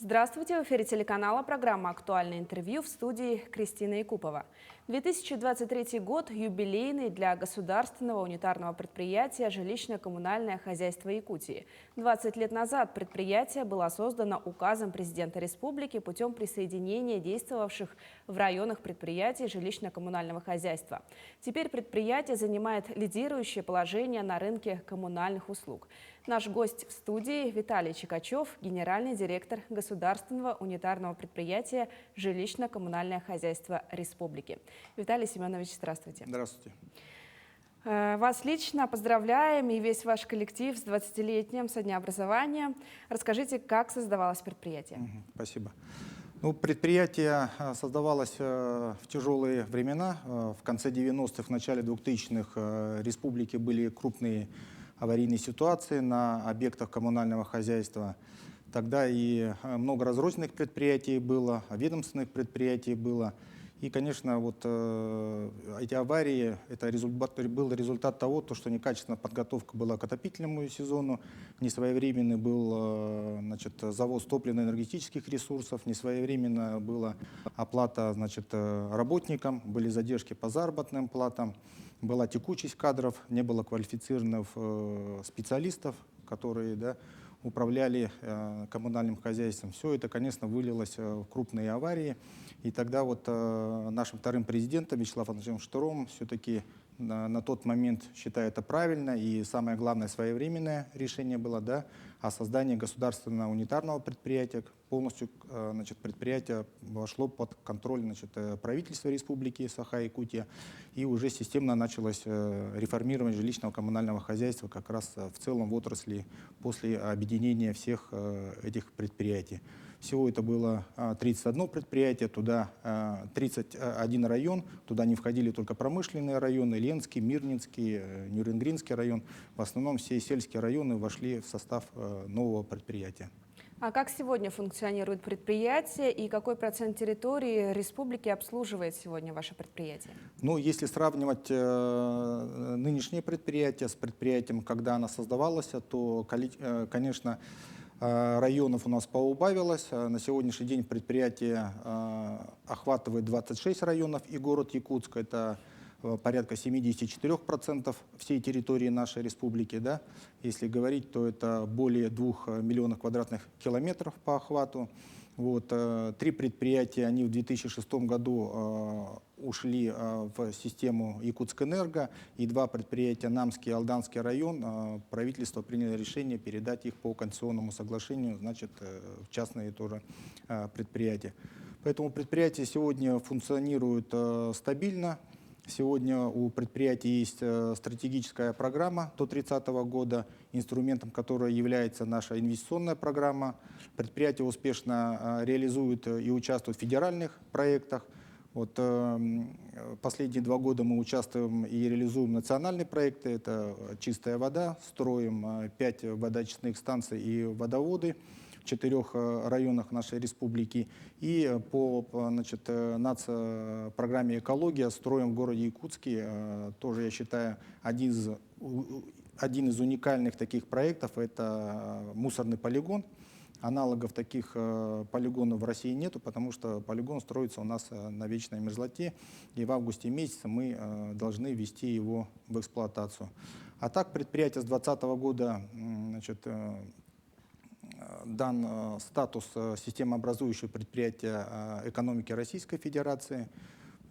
Здравствуйте! В эфире телеканала программа «Актуальное интервью», в студии Кристина Якупова. 2023 год юбилейный для государственного унитарного предприятия «Жилищно-коммунальное хозяйство Якутии». 20 лет назад предприятие было создано указом президента республики путем присоединения действовавших в районах предприятий жилищно-коммунального хозяйства. Теперь предприятие занимает лидирующее положение на рынке коммунальных услуг. Наш гость в студии Виталий Чикачев, генеральный директор государственного унитарного предприятия «Жилищно-коммунальное хозяйство Республики». Виталий Семенович, здравствуйте. Здравствуйте. Вас лично поздравляем и весь ваш коллектив с 20-летием со дня образования. Расскажите, как создавалось предприятие? Спасибо. Предприятие создавалось в тяжелые времена. В конце 90-х, в начале 2000-х в республике были крупные аварийные ситуации на объектах коммунального хозяйства. Тогда и много разрозненных предприятий было, ведомственных предприятий было. И, конечно, эти аварии, это был результат того, что некачественная подготовка была к отопительному сезону, несвоевременный был завоз топливно-энергетических ресурсов, несвоевременно была оплата работникам, были задержки по заработным платам, была текучесть кадров, не было квалифицированных специалистов, которые управляли коммунальным хозяйством. Все это, конечно, вылилось в крупные аварии. И тогда нашим вторым президентом Вячеславом Владимировичем Штуровым все-таки на тот момент, считаю, это правильно, и самое главное, своевременное решение было о создании государственного унитарного предприятия. Полностью предприятие вошло под контроль правительства Республики Саха-Якутия, и уже системно началось реформирование жилищного коммунального хозяйства как раз в целом в отрасли после объединения всех этих предприятий. Всего это было 31 предприятие, туда 31 район, туда не входили только промышленные районы, Ленский, Мирнинский, Нюрнгринский район. В основном все сельские районы вошли в состав нового предприятия. А как сегодня функционирует предприятие и какой процент территории республики обслуживает сегодня ваше предприятие? Если сравнивать нынешнее предприятие с предприятием, когда оно создавалось, то, конечно, районов у нас поубавилось. На сегодняшний день предприятие охватывает 26 районов и город Якутск. Это порядка 74% всей территории нашей республики. Если говорить, то это более 2 миллионов квадратных километров по охвату. 3 предприятия, они в 2006 году ушли в систему Якутскэнерго, и 2 предприятия, Намский и Алданский район, правительство приняло решение передать их по концессионному соглашению, в частные тоже предприятия. Поэтому предприятие сегодня функционирует стабильно. Сегодня у предприятия есть стратегическая программа до 30 года, инструментом которой является наша инвестиционная программа. Предприятие успешно реализует и участвует в федеральных проектах. Последние 2 года мы участвуем и реализуем национальные проекты. Это чистая вода, строим 5 водоочистных станций и водоводы в 4 районах нашей республики. И по нацпрограмме «Экология» строим в городе Якутске, тоже, я считаю, один из уникальных таких проектов – это мусорный полигон. Аналогов таких полигонов в России нету, потому что полигон строится у нас на вечной мерзлоте, и в августе месяце мы должны ввести его в эксплуатацию. А так предприятие с 2020 года дан статус системообразующего предприятия экономики Российской Федерации.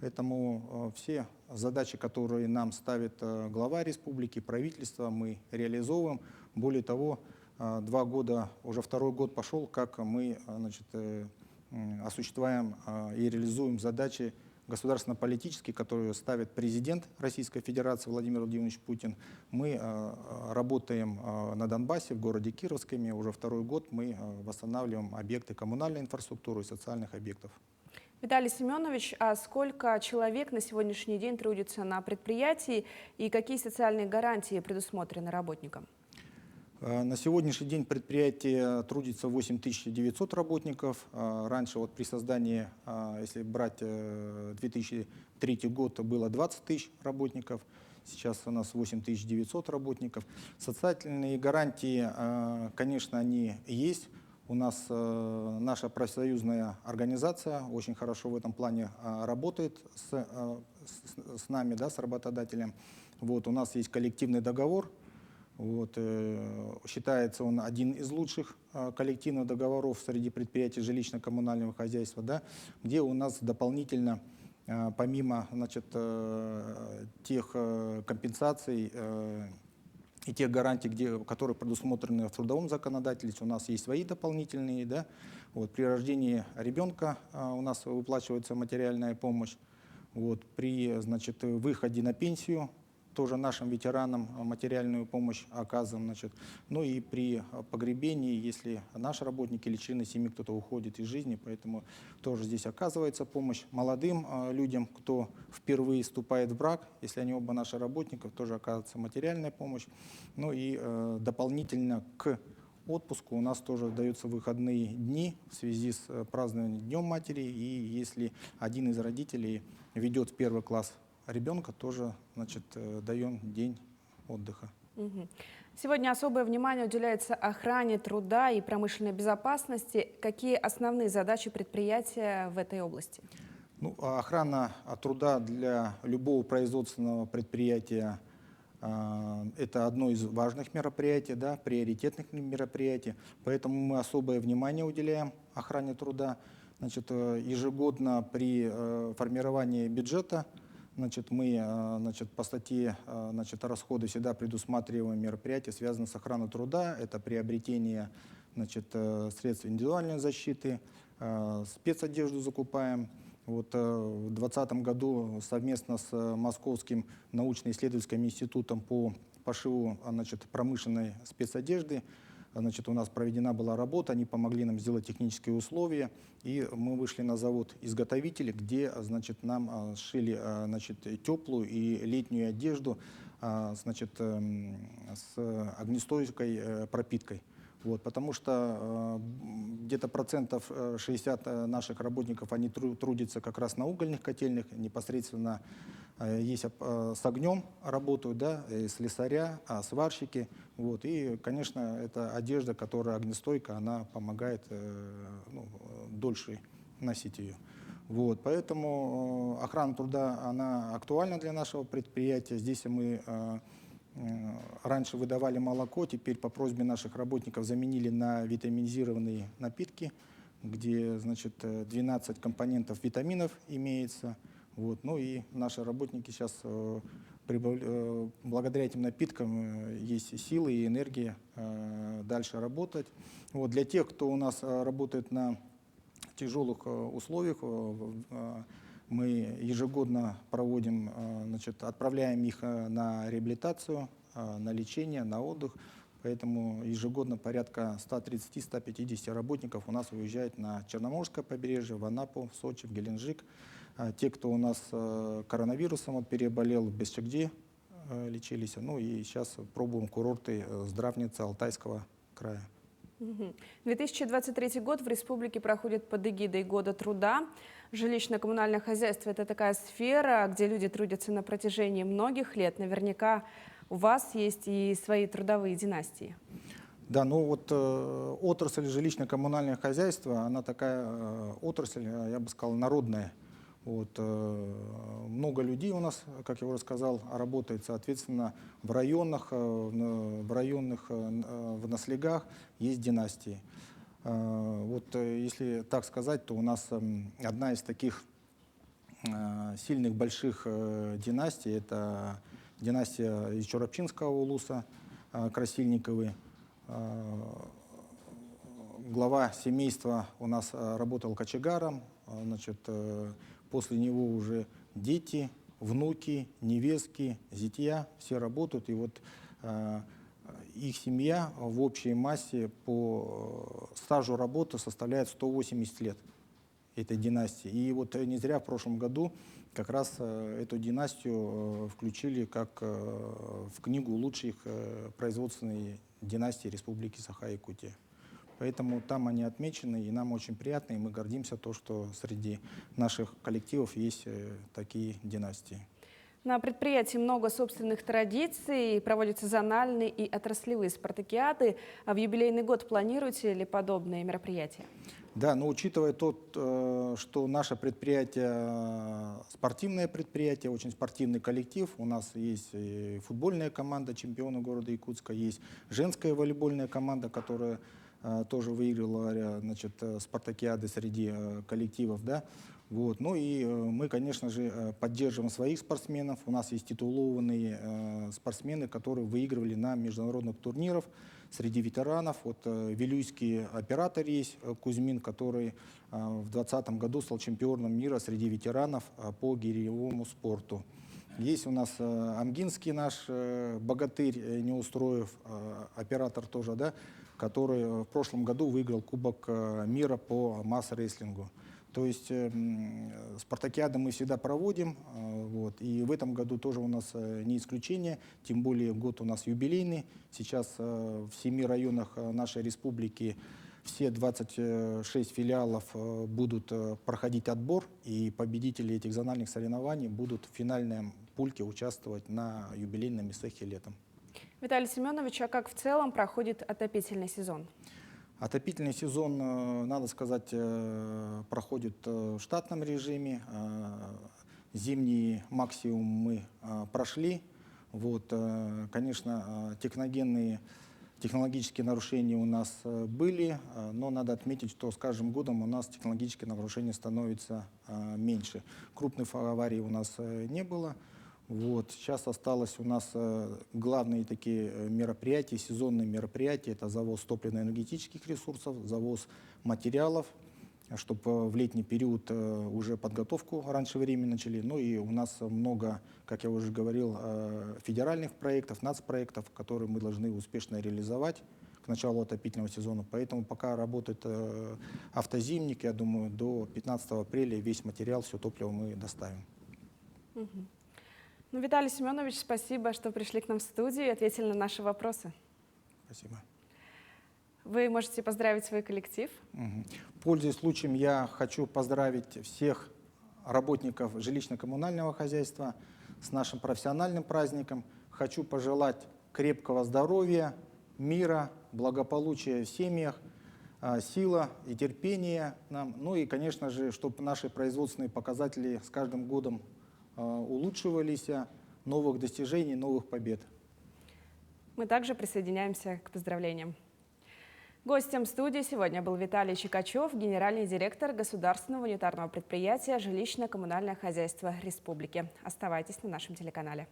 Поэтому все задачи, которые нам ставит глава республики, правительство, мы реализовываем. Более того, 2 года, уже 2-й год пошел, как мы осуществляем и реализуем задачи государственно-политические, которые ставит президент Российской Федерации Владимир Владимирович Путин. Мы работаем на Донбассе, в городе Кировском. Уже 2-й год мы восстанавливаем объекты коммунальной инфраструктуры и социальных объектов. Виталий Семенович, а сколько человек на сегодняшний день трудится на предприятии и какие социальные гарантии предусмотрены работникам? На сегодняшний день предприятие трудится 8900 работников. Раньше при создании, если брать 2003 год, было 20 тысяч работников. Сейчас у нас 8900 работников. Социальные гарантии, конечно, они есть. У нас наша профсоюзная организация очень хорошо в этом плане работает с нами, да, с работодателем. Вот, у нас есть коллективный договор. Вот, считается он один из лучших коллективных договоров среди предприятий жилищно-коммунального хозяйства, да, где у нас дополнительно, помимо, значит, тех компенсаций и тех гарантий, которые предусмотрены в трудовом законодательстве, у нас есть свои дополнительные. Да. Вот, при рождении ребенка у нас выплачивается материальная помощь. Вот, при, значит, выходе на пенсию тоже нашим ветеранам материальную помощь оказываем. Значит. Ну и при погребении, если наш работник или члены семьи кто-то уходит из жизни, поэтому тоже здесь оказывается помощь. Молодым людям, кто впервые вступает в брак, если они оба наши работников, тоже оказывается материальная помощь. Ну и дополнительно к отпуску у нас тоже даются выходные дни в связи с празднованием Днем матери. И если один из родителей ведет в первый класс ребенка, тоже, значит, даем день отдыха. Сегодня особое внимание уделяется охране труда и промышленной безопасности. Какие основные задачи предприятия в этой области? Ну, охрана труда для любого производственного предприятия это одно из важных мероприятий, да, приоритетных мероприятий. Поэтому мы особое внимание уделяем охране труда. Значит, ежегодно при формировании бюджета, значит, мы, значит, по статье, значит, расходы всегда предусматриваем мероприятия, связанные с охраной труда. Это приобретение, значит, средств индивидуальной защиты, спецодежду закупаем. Вот в 2020 году совместно с Московским научно-исследовательским институтом по пошиву, значит, промышленной спецодежды, значит, у нас проведена была работа, они помогли нам сделать технические условия, и мы вышли на завод-изготовитель, где, значит, нам сшили, значит, теплую и летнюю одежду, значит, с огнестойкой пропиткой. Вот, потому что где-то процентов 60 наших работников, они трудятся как раз на угольных котельных, непосредственно есть с огнем работают, да, слесаря, сварщики. Вот, и, конечно, это одежда, которая огнестойка, она помогает дольше носить ее. Вот, поэтому охрана труда, она актуальна для нашего предприятия. Здесь мы раньше выдавали молоко, теперь по просьбе наших работников заменили на витаминизированные напитки, где, значит, 12 компонентов витаминов имеется. Вот. Ну и наши работники сейчас, благодаря этим напиткам, есть силы и энергия дальше работать. Вот. Для тех, кто у нас работает на тяжелых условиях, мы ежегодно проводим, значит, отправляем их на реабилитацию, на лечение, на отдых. Поэтому ежегодно порядка 130-150 работников у нас уезжает на Черноморское побережье, в Анапу, в Сочи, в Геленджик. Те, кто у нас коронавирусом переболел, в Бесчегде лечились. Ну и сейчас пробуем курорты Здравницы Алтайского края. 2023 год в республике проходит под эгидой Года труда. Жилищно-коммунальное хозяйство – это такая сфера, где люди трудятся на протяжении многих лет. Наверняка у вас есть и свои трудовые династии. Да, ну вот отрасль жилищно-коммунальное хозяйство, она такая отрасль, я бы сказал, народная. Вот, много людей у нас, как я уже сказал, работает, соответственно, в районах, в наслегах есть династии. Вот если так сказать, то у нас одна из таких сильных больших династий, это династия из Чорапчинского улуса, Красильниковы. Глава семейства у нас работал кочегаром, значит, после него уже дети, внуки, невестки, зятья, все работают. И вот их семья в общей массе по стажу работы составляет 180 лет этой династии. И вот не зря в прошлом году как раз эту династию включили как в книгу лучших производственных династий Республики Саха-Якутия. Поэтому там они отмечены, и нам очень приятно, и мы гордимся то, что среди наших коллективов есть такие династии. На предприятии много собственных традиций, проводятся зональные и отраслевые спартакиады. А в юбилейный год планируете ли подобные мероприятия? Да, но учитывая что наше предприятие спортивное предприятие, очень спортивный коллектив, у нас есть и футбольная команда, чемпиона города Якутска, есть женская волейбольная команда, которая тоже выиграла, значит, спартакиады среди коллективов, да. Вот. Ну и мы, конечно же, поддерживаем своих спортсменов. У нас есть титулованные спортсмены, которые выигрывали на международных турнирах среди ветеранов. Вот вилюйский оператор есть, Кузьмин, который в 2020 году стал чемпионом мира среди ветеранов по гиревому спорту. Есть у нас амгинский наш богатырь Неустроев, оператор тоже, да, который в прошлом году выиграл Кубок мира по масс-рестлингу. То есть спартакиады мы всегда проводим, вот, и в этом году тоже у нас не исключение, тем более год у нас юбилейный. Сейчас в 7 районах нашей республики все 26 филиалов будут проходить отбор, и победители этих зональных соревнований будут в финальном пульке участвовать на юбилейном Исехе летом. Виталий Семенович, а как в целом проходит отопительный сезон? Отопительный сезон, надо сказать, проходит в штатном режиме. Зимний максимум мы прошли. Вот, конечно, технологические нарушения у нас были, но надо отметить, что с каждым годом у нас технологические нарушения становятся меньше. Крупных аварий у нас не было. Вот. Сейчас осталось у нас главные такие мероприятия, сезонные мероприятия. Это завоз топливно-энергетических ресурсов, завоз материалов, чтобы в летний период уже подготовку раньше времени начали. Ну и у нас много, как я уже говорил, федеральных проектов, нацпроектов, которые мы должны успешно реализовать к началу отопительного сезона. Поэтому пока работает автозимник, я думаю, до 15 апреля весь материал, все топливо мы доставим. Ну, Виталий Семенович, спасибо, что пришли к нам в студию и ответили на наши вопросы. Спасибо. Вы можете поздравить свой коллектив. Пользуясь случаем, я хочу поздравить всех работников жилищно-коммунального хозяйства с нашим профессиональным праздником. Хочу пожелать крепкого здоровья, мира, благополучия в семьях, сила и терпения нам. Ну и, конечно же, чтобы наши производственные показатели с каждым годом улучшивались, новых достижений, новых побед. Мы также присоединяемся к поздравлениям. Гостем студии сегодня был Виталий Чикачев, генеральный директор Государственного унитарного предприятия «Жилищно-коммунальное хозяйство Республики». Оставайтесь на нашем телеканале.